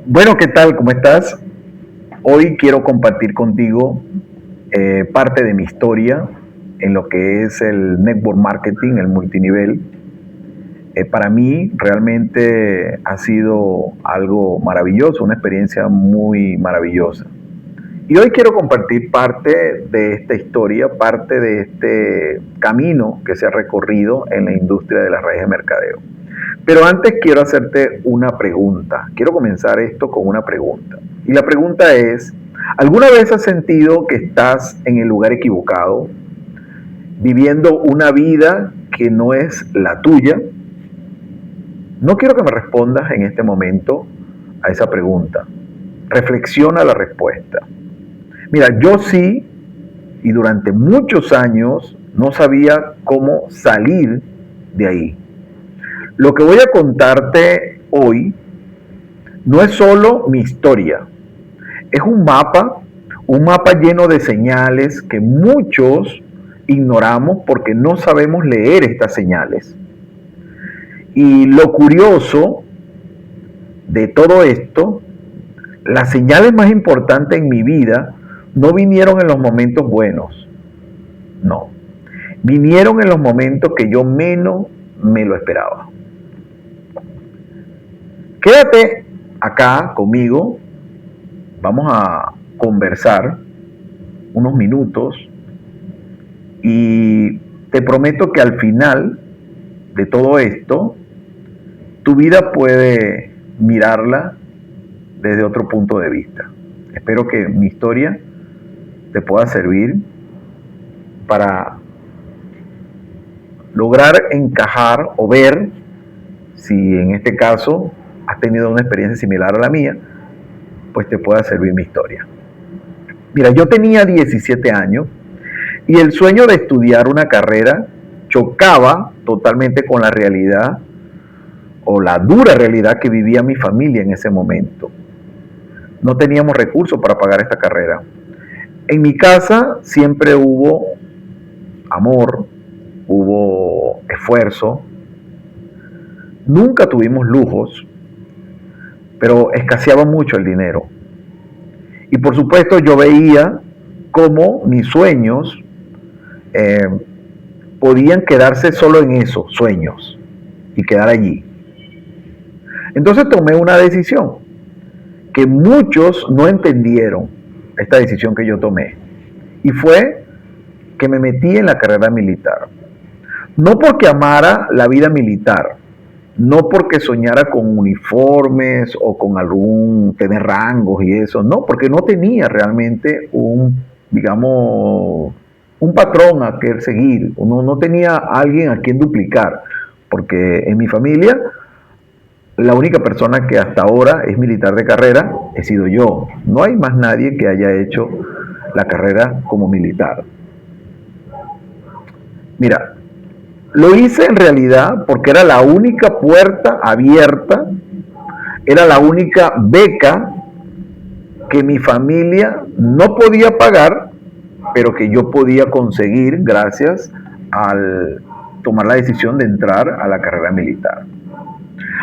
Bueno, ¿qué tal? ¿Cómo estás? Hoy quiero compartir contigo parte de mi historia en lo que es el network marketing, el multinivel. Para mí realmente ha sido algo maravilloso, una experiencia muy maravillosa. Y hoy quiero compartir parte de esta historia, parte de este camino que se ha recorrido en la industria de las redes de mercadeo. Pero antes quiero hacerte una pregunta. Quiero comenzar esto con una pregunta. Y la pregunta es, ¿alguna vez has sentido que estás en el lugar equivocado, viviendo una vida que no es la tuya? No quiero que me respondas en este momento a esa pregunta. Reflexiona la respuesta. Mira, yo sí, y durante muchos años no sabía cómo salir de ahí. Lo que voy a contarte hoy no es solo mi historia, es un mapa lleno de señales que muchos ignoramos porque no sabemos leer estas señales. Y lo curioso de todo esto, las señales más importantes en mi vida no vinieron en los momentos buenos, no, vinieron en los momentos que yo menos me lo esperaba. Quédate acá conmigo, vamos a conversar unos minutos y te prometo que al final de todo esto, tu vida puede mirarla desde otro punto de vista. Espero que mi historia te pueda servir para lograr encajar o ver si en este caso has tenido una experiencia similar a la mía, pues te pueda servir mi historia. Mira, yo tenía 17 años y el sueño de estudiar una carrera chocaba totalmente con la realidad o la dura realidad que vivía mi familia en ese momento. No teníamos recursos para pagar esta carrera. En mi casa siempre hubo amor, hubo esfuerzo, nunca tuvimos lujos, pero escaseaba mucho el dinero. Y por supuesto yo veía cómo mis sueños eh, podían quedarse solo en esos sueños y quedar allí. Entonces tomé una decisión que muchos no entendieron, esta decisión que yo tomé, y fue que me metí en la carrera militar. No porque amara la vida militar, no porque soñara con uniformes o con tener rangos y eso, no, porque no tenía realmente digamos, un patrón a que seguir, no tenía alguien a quien duplicar, porque en mi familia la única persona que hasta ahora es militar de carrera he sido yo. No hay más nadie que haya hecho la carrera como militar. Mira, lo hice en realidad porque era la única puerta abierta, era la única beca que mi familia no podía pagar, pero que yo podía conseguir gracias al tomar la decisión de entrar a la carrera militar.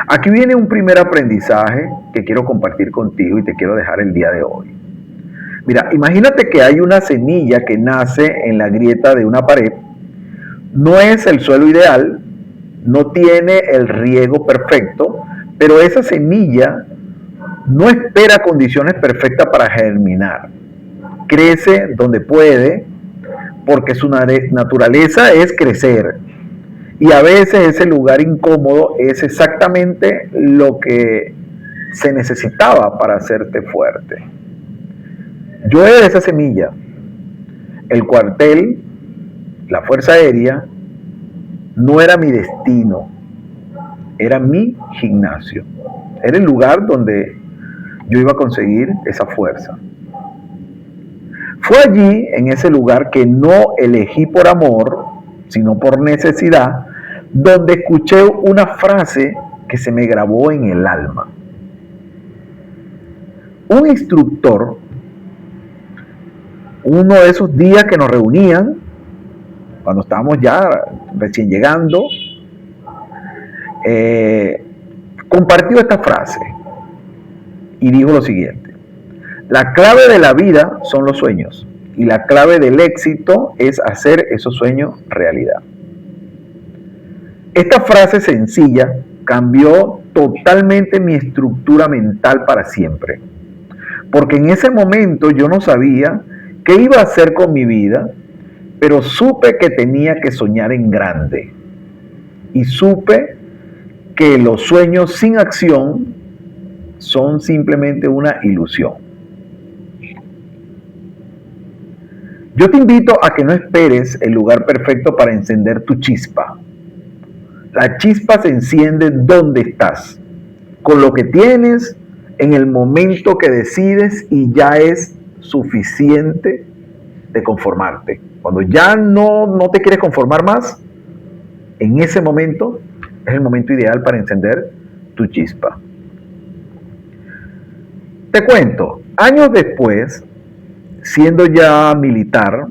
Aquí viene un primer aprendizaje que quiero compartir contigo y te quiero dejar el día de hoy. Mira, imagínate que hay una semilla que nace en la grieta de una pared. No es el suelo ideal, no tiene el riego perfecto, pero esa semilla no espera condiciones perfectas para germinar. Crece donde puede, porque su naturaleza es crecer. Y a veces ese lugar incómodo es exactamente lo que se necesitaba para hacerte fuerte. Yo era esa semilla. El cuartel, la Fuerza Aérea, no era mi destino, era mi gimnasio. Era el lugar donde yo iba a conseguir esa fuerza. Fue allí, en ese lugar que no elegí por amor, sino por necesidad, donde escuché una frase que se me grabó en el alma. Un instructor, uno de esos días que nos reunían, cuando estábamos ya recién llegando, compartió esta frase y dijo lo siguiente: la clave de la vida son los sueños y la clave del éxito es hacer esos sueños realidad. Esta frase sencilla cambió totalmente mi estructura mental para siempre, porque en ese momento yo no sabía qué iba a hacer con mi vida, pero supe que tenía que soñar en grande y supe que los sueños sin acción son simplemente una ilusión. Yo te invito a que no esperes el lugar perfecto para encender tu chispa. La chispa se enciende donde estás, con lo que tienes, en el momento que decides, y ya es suficiente de conformarte. Cuando ya no te quieres conformar más, en ese momento es el momento ideal para encender tu chispa. Te cuento, años después, siendo ya militar,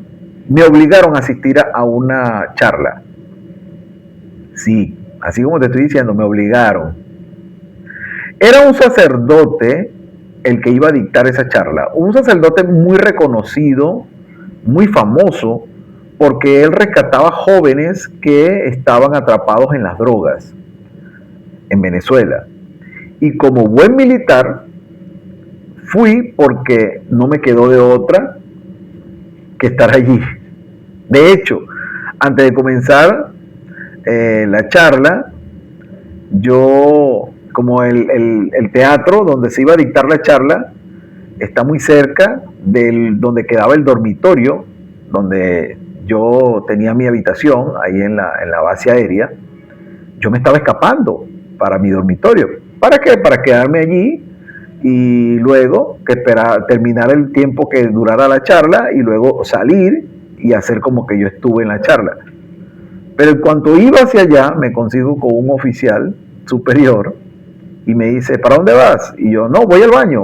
me obligaron a asistir a una charla. Sí, así como te estoy diciendo, me obligaron. Era un sacerdote el que iba a dictar esa charla. Un sacerdote muy reconocido, muy famoso, porque él rescataba jóvenes que estaban atrapados en las drogas en Venezuela. Y como buen militar, fui porque no me quedó de otra que estar allí. De hecho, antes de comenzar la charla, yo, como el teatro donde se iba a dictar la charla está muy cerca de donde quedaba el dormitorio, donde yo tenía mi habitación, ahí en la base aérea, yo me estaba escapando para mi dormitorio. ¿Para qué? Para quedarme allí y luego que terminar el tiempo que durara la charla y luego salir y hacer como que yo estuve en la charla. Pero en cuanto iba hacia allá, me consigo con un oficial superior y me dice: ¿para dónde vas? Y yo: no, voy al baño.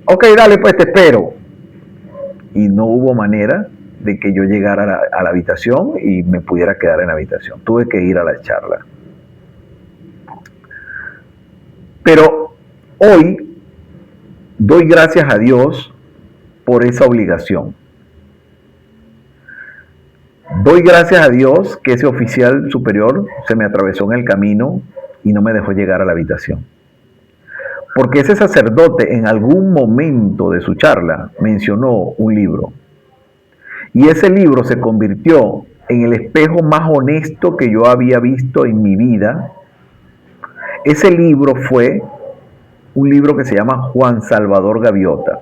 Ok, dale, pues te espero. Y no hubo manera de que yo llegara a la habitación y me pudiera quedar en la habitación. Tuve que ir a la charla. Pero hoy doy gracias a Dios por esa obligación. Doy gracias a Dios que ese oficial superior se me atravesó en el camino y no me dejó llegar a la habitación. Porque ese sacerdote en algún momento de su charla mencionó un libro. Y ese libro se convirtió en el espejo más honesto que yo había visto en mi vida. Ese libro fue un libro que se llama Juan Salvador Gaviota.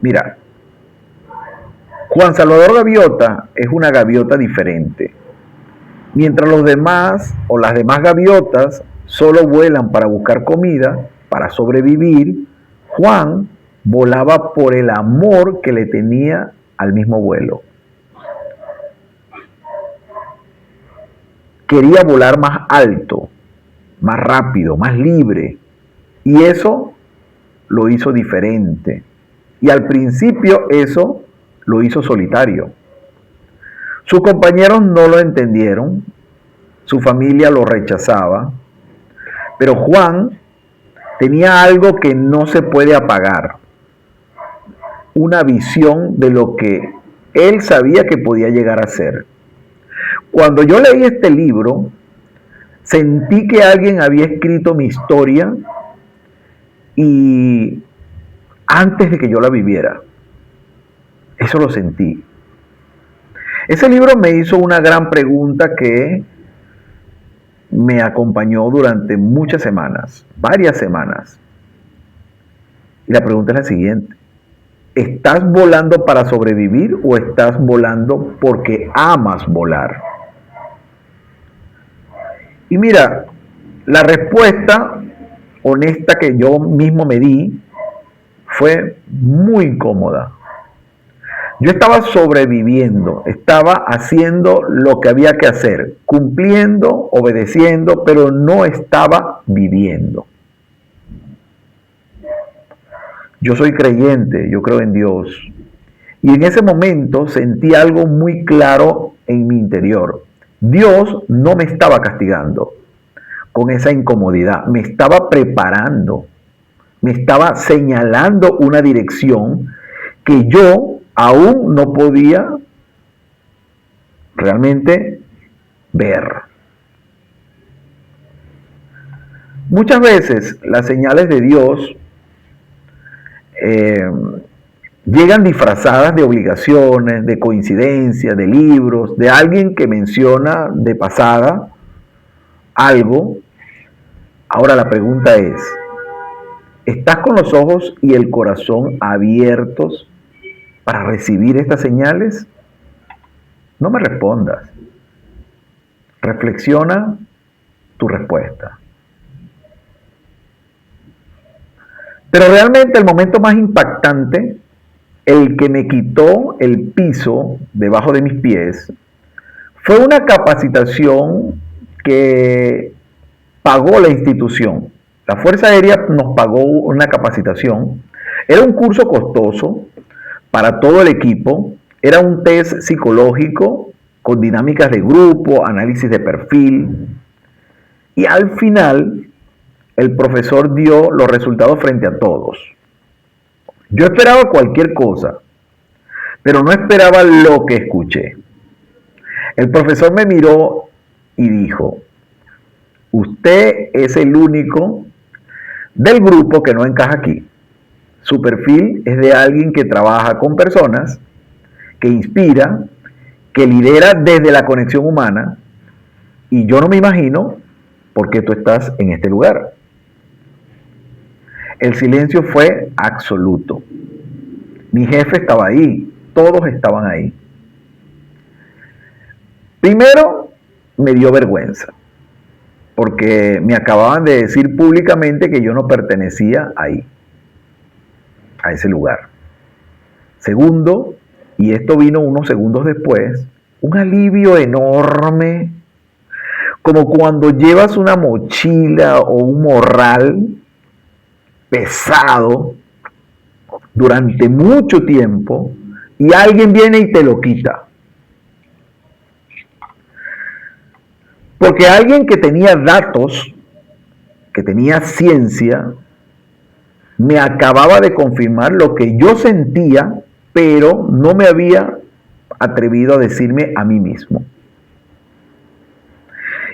Mira, Juan Salvador Gaviota es una gaviota diferente. Mientras los demás o las demás gaviotas solo vuelan para buscar comida, para sobrevivir, Juan volaba por el amor que le tenía al mismo vuelo. Quería volar más alto, más rápido, más libre. Y eso lo hizo diferente. Y al principio eso lo hizo solitario. Sus compañeros no lo entendieron, su familia lo rechazaba, pero Juan tenía algo que no se puede apagar, una visión de lo que él sabía que podía llegar a ser. Cuando yo leí este libro, sentí que alguien había escrito mi historia y antes de que yo la viviera. Eso lo sentí. Ese libro me hizo una gran pregunta que me acompañó durante muchas semanas, varias semanas. Y la pregunta es la siguiente: ¿estás volando para sobrevivir o estás volando porque amas volar? Y mira, la respuesta honesta que yo mismo me di fue muy incómoda. Yo estaba sobreviviendo, estaba haciendo lo que había que hacer, cumpliendo, obedeciendo, pero no estaba viviendo. Yo soy creyente, yo creo en Dios. Y en ese momento sentí algo muy claro en mi interior. Dios no me estaba castigando. con esa incomodidad, me estaba preparando, me estaba señalando una dirección que yo aún no podía realmente ver. Muchas veces las señales de Dios llegan disfrazadas de obligaciones, de coincidencias, de libros, de alguien que menciona de pasada algo. Ahora la pregunta es, ¿estás con los ojos y el corazón abiertos para recibir estas señales? No me respondas. Reflexiona tu respuesta. Pero realmente el momento más impactante, el que me quitó el piso debajo de mis pies, fue una capacitación que pagó la institución. La Fuerza Aérea nos pagó una capacitación. Era un curso costoso para todo el equipo. Era un test psicológico con dinámicas de grupo, análisis de perfil. Y al final, el profesor dio los resultados frente a todos. Yo esperaba cualquier cosa, pero no esperaba lo que escuché. El profesor me miró y dijo, usted es el único del grupo que no encaja aquí. Su perfil es de alguien que trabaja con personas, que inspira, que lidera desde la conexión humana, y yo no me imagino por qué tú estás en este lugar. El silencio fue absoluto. Mi jefe estaba ahí, todos estaban ahí. Primero, me dio vergüenza, porque me acababan de decir públicamente que yo no pertenecía ahí, a ese lugar. Segundo, y esto vino unos segundos después, un alivio enorme, como cuando llevas una mochila o un morral pesado durante mucho tiempo y alguien viene y te lo quita. Porque alguien que tenía datos, que tenía ciencia, me acababa de confirmar lo que yo sentía, pero no me había atrevido a decirme a mí mismo.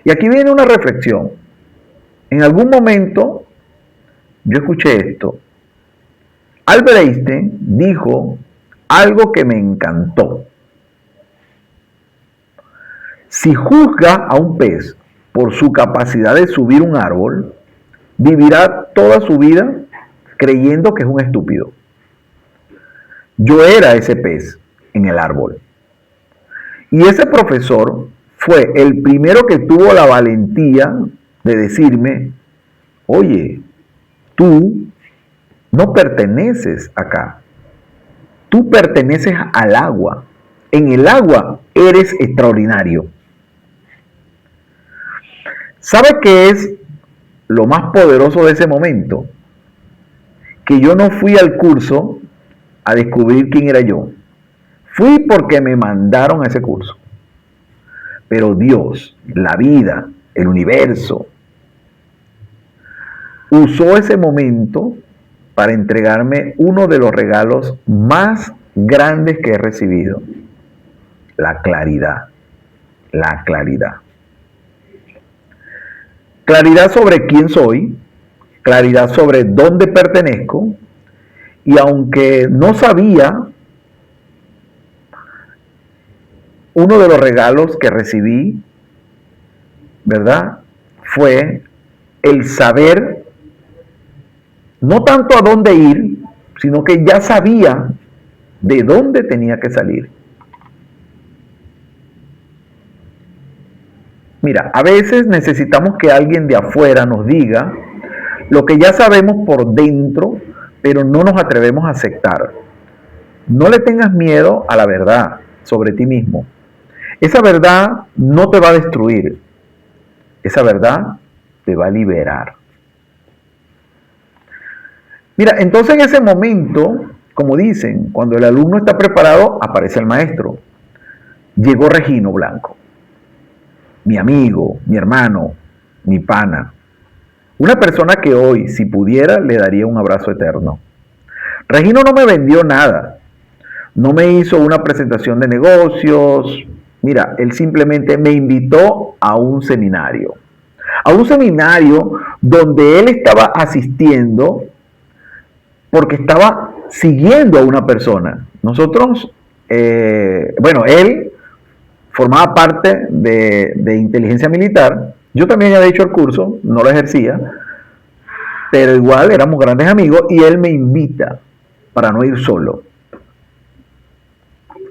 Y aquí viene una reflexión. En algún momento yo escuché esto. Albert Einstein dijo algo que me encantó. Si juzga a un pez por su capacidad de subir un árbol, vivirá toda su vida creyendo que es un estúpido. Yo era ese pez en el árbol. Y ese profesor fue el primero que tuvo la valentía de decirme, oye, tú no perteneces acá. Tú perteneces al agua. En el agua eres extraordinario. ¿Sabe qué es lo más poderoso de ese momento? Que yo no fui al curso a descubrir quién era yo. Fui porque me mandaron a ese curso. Pero Dios, la vida, el universo, usó ese momento para entregarme uno de los regalos más grandes que he recibido. La claridad. La claridad. Claridad sobre quién soy, claridad sobre dónde pertenezco, y aunque no sabía, uno de los regalos que recibí, ¿verdad? Fue el saber no tanto a dónde ir, sino que ya sabía de dónde tenía que salir. Mira, a veces necesitamos que alguien de afuera nos diga lo que ya sabemos por dentro, pero no nos atrevemos a aceptar. No le tengas miedo a la verdad sobre ti mismo. Esa verdad no te va a destruir. Esa verdad te va a liberar. Mira, entonces en ese momento, como dicen, cuando el alumno está preparado, aparece el maestro. Llegó Regino Blanco, mi amigo, mi hermano, mi pana. Una persona que hoy, si pudiera, le daría un abrazo eterno. Regino no me vendió nada, no me hizo una presentación de negocios. Mira, él simplemente me invitó a un seminario. A un seminario donde él estaba asistiendo porque estaba siguiendo a una persona. Nosotros, él formaba parte de inteligencia militar. Yo también había hecho el curso, no lo ejercía, pero igual éramos grandes amigos y él me invita para no ir solo.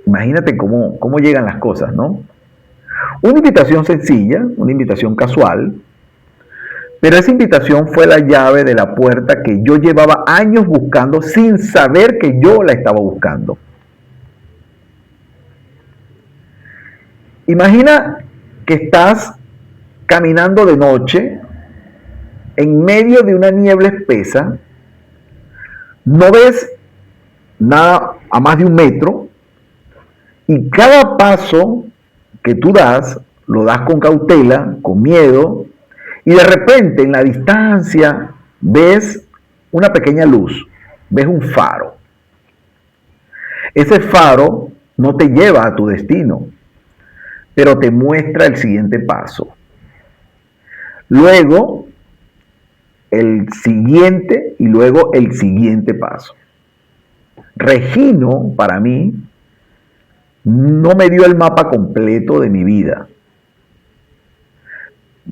Imagínate cómo llegan las cosas, ¿no? Una invitación sencilla, una invitación casual, pero esa invitación fue la llave de la puerta que yo llevaba años buscando sin saber que yo la estaba buscando. Imagina que estás caminando de noche en medio de una niebla espesa, no ves nada a más de 1 metro y cada paso que tú das lo das con cautela, con miedo, y de repente en la distancia ves una pequeña luz, ves un faro. Ese faro no te lleva a tu destino, pero te muestra el siguiente paso. Luego, el siguiente y luego el siguiente paso. Regino, para mí, no me dio el mapa completo de mi vida.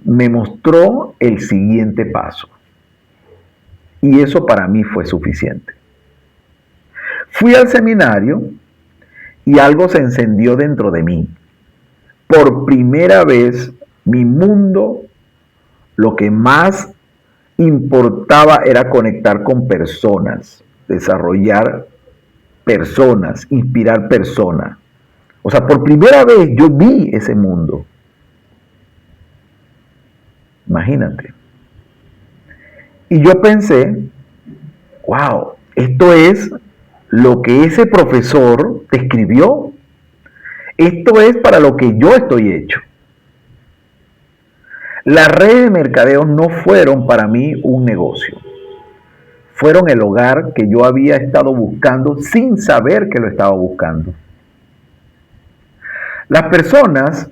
Me mostró el siguiente paso. Y eso para mí fue suficiente. Fui al seminario y algo se encendió dentro de mí. Por primera vez, mi mundo, lo que más importaba era conectar con personas, desarrollar personas, inspirar personas. O sea, por primera vez yo vi ese mundo. Imagínate. Y yo pensé, wow, esto es lo que ese profesor escribió. Esto es para lo que yo estoy hecho. Las redes de mercadeo no fueron para mí un negocio. Fueron el hogar que yo había estado buscando sin saber que lo estaba buscando. Las personas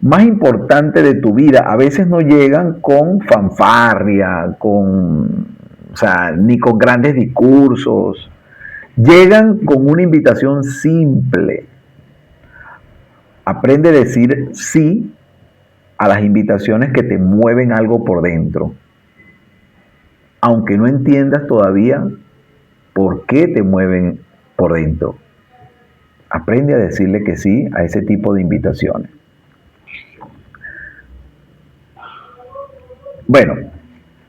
más importantes de tu vida a veces no llegan con fanfarria, ni con grandes discursos. Llegan con una invitación simple. Aprende a decir sí a las invitaciones que te mueven algo por dentro. Aunque no entiendas todavía por qué te mueven por dentro. Aprende a decirle que sí a ese tipo de invitaciones. Bueno,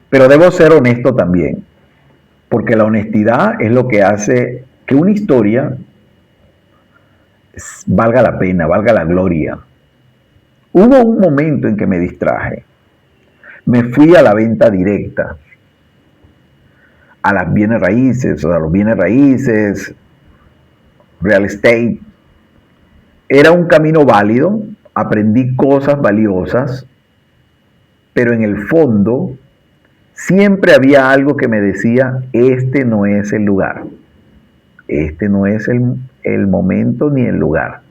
pero debo ser honesto también, porque la honestidad es lo que hace que una historia valga la pena, valga la gloria. Hubo un momento en que me distraje. Me fui a la venta directa, a las bienes raíces, a los bienes raíces, real estate. Era un camino válido, aprendí cosas valiosas, pero en el fondo siempre había algo que me decía, este no es el lugar, este no es el momento ni el lugar.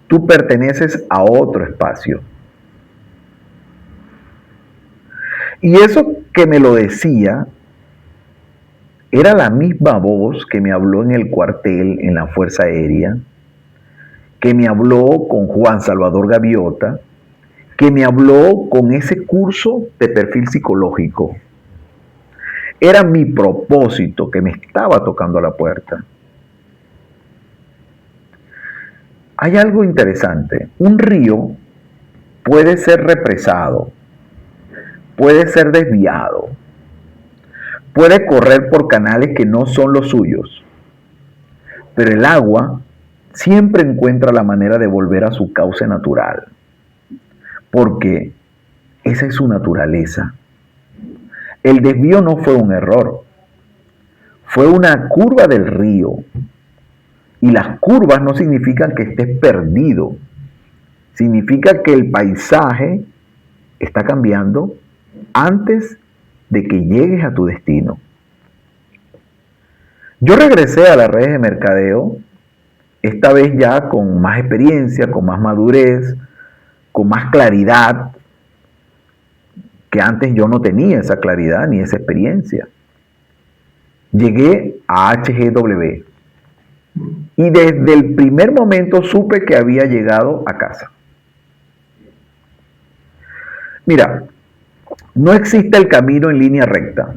Tú perteneces a otro espacio. Y eso que me lo decía era la misma voz que me habló en el cuartel, en la Fuerza Aérea, que me habló con Juan Salvador Gaviota, que me habló con ese curso de perfil psicológico. Era mi propósito que me estaba tocando a la puerta. Hay algo interesante. Un río puede ser represado, puede ser desviado, puede correr por canales que no son los suyos, pero el agua siempre encuentra la manera de volver a su cauce natural, porque esa es su naturaleza. El desvío no fue un error, fue una curva del río. Y las curvas no significan que estés perdido, significa que el paisaje está cambiando antes de que llegues a tu destino. Yo regresé a las redes de mercadeo, esta vez ya con más experiencia, con más madurez, con más claridad, que antes yo no tenía esa claridad ni esa experiencia. Llegué a HGW y desde el primer momento supe que había llegado a casa. Mira, no existe el camino en línea recta.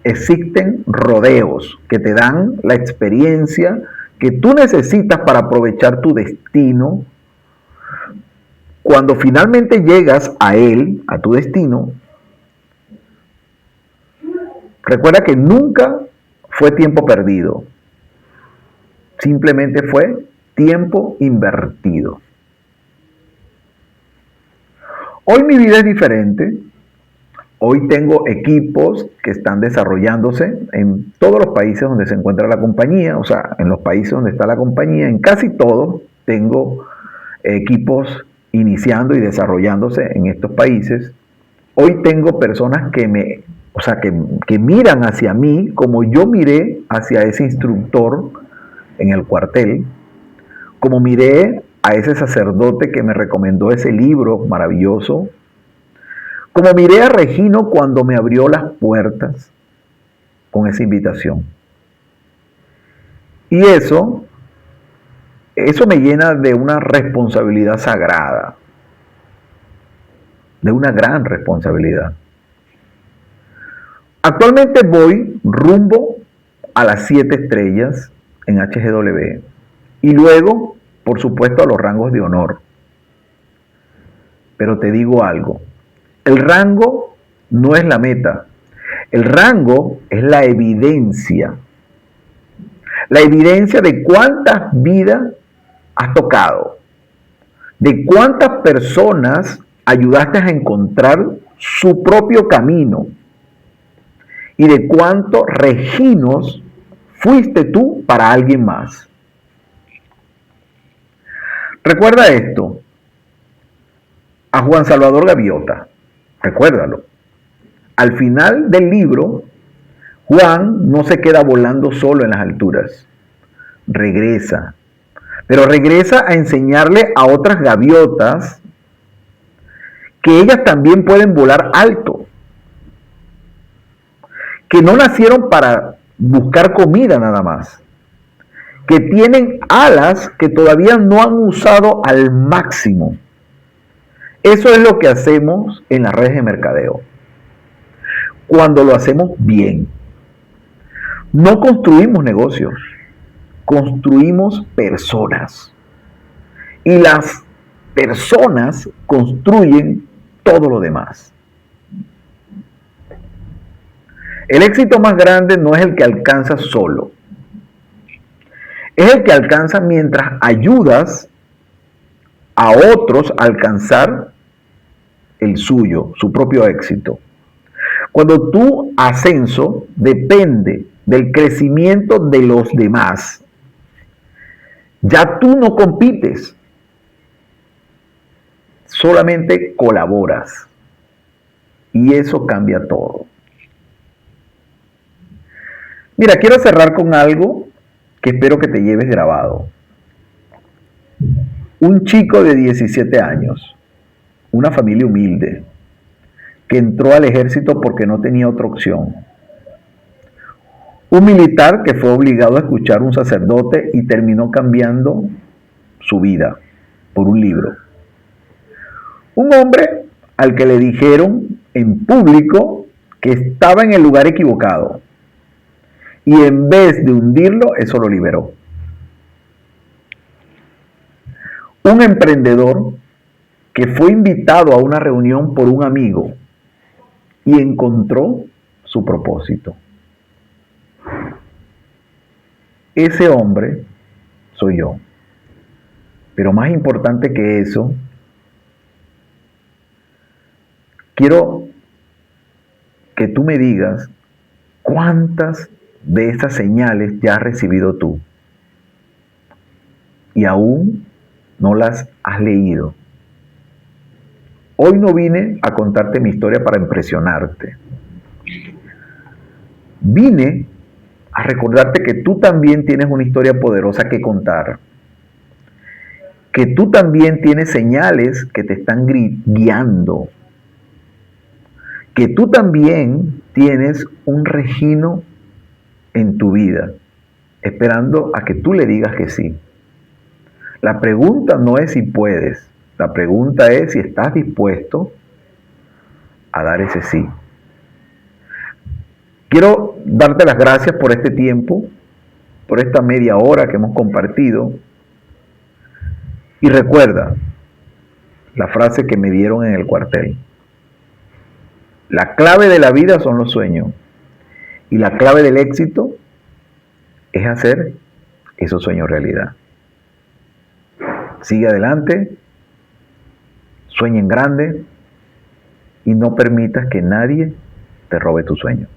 Existen rodeos que te dan la experiencia que tú necesitas para aprovechar tu destino. Cuando finalmente llegas a él, a tu destino, recuerda que nunca fue tiempo perdido. Simplemente fue tiempo invertido. Hoy mi vida es diferente. Hoy tengo equipos que están desarrollándose en todos los países donde se encuentra la compañía, o sea, en los países donde está la compañía, en casi todos tengo equipos iniciando y desarrollándose en estos países. Hoy tengo personas que miran hacia mí como yo miré hacia ese instructor en el cuartel, como miré a ese sacerdote que me recomendó ese libro maravilloso, como miré a Regino cuando me abrió las puertas con esa invitación. Y eso me llena de una responsabilidad sagrada, de una gran responsabilidad. Actualmente voy rumbo a las 7 estrellas en HGW y luego, por supuesto, a los rangos de honor. Pero te digo algo, el rango no es la meta, el rango es la evidencia de cuántas vidas has tocado, de cuántas personas ayudaste a encontrar su propio camino y de cuántos reginos fuiste tú para alguien más. Recuerda esto, a Juan Salvador Gaviota, recuérdalo. Al final del libro, Juan no se queda volando solo en las alturas, regresa, pero regresa a enseñarle a otras gaviotas que ellas también pueden volar alto, que no nacieron para buscar comida nada más, que tienen alas que todavía no han usado al máximo. Eso es lo que hacemos en las redes de mercadeo, cuando lo hacemos bien. No construimos negocios, construimos personas. Y las personas construyen todo lo demás. El éxito más grande no es el que alcanzas solo. Es el que alcanzas mientras ayudas a otros a alcanzar el suyo, su propio éxito. Cuando tu ascenso depende del crecimiento de los demás, ya tú no compites, solamente colaboras. Y eso cambia todo. Mira, quiero cerrar con algo que espero que te lleves grabado. Un chico de 17 años, una familia humilde, que entró al ejército porque no tenía otra opción. Un militar que fue obligado a escuchar a un sacerdote y terminó cambiando su vida por un libro. Un hombre al que le dijeron en público que estaba en el lugar equivocado y en vez de hundirlo, eso lo liberó. Un emprendedor que fue invitado a una reunión por un amigo y encontró su propósito. Ese hombre soy yo. Pero más importante que eso, quiero que tú me digas cuántas de esas señales ya has recibido tú y aún no las has leído. Hoy no vine a contarte mi historia para impresionarte. Vine a recordarte que tú también tienes una historia poderosa que contar, que tú también tienes señales que te están guiando, que tú también tienes un Regino en tu vida, esperando a que tú le digas que sí. La pregunta no es si puedes, la pregunta es si estás dispuesto a dar ese sí. Quiero darte las gracias por este tiempo, por esta media hora que hemos compartido. Y recuerda la frase que me dieron en el cuartel. La clave de la vida son los sueños. Y la clave del éxito es hacer esos sueños realidad. Sigue adelante, sueña en grande y no permitas que nadie te robe tu sueño.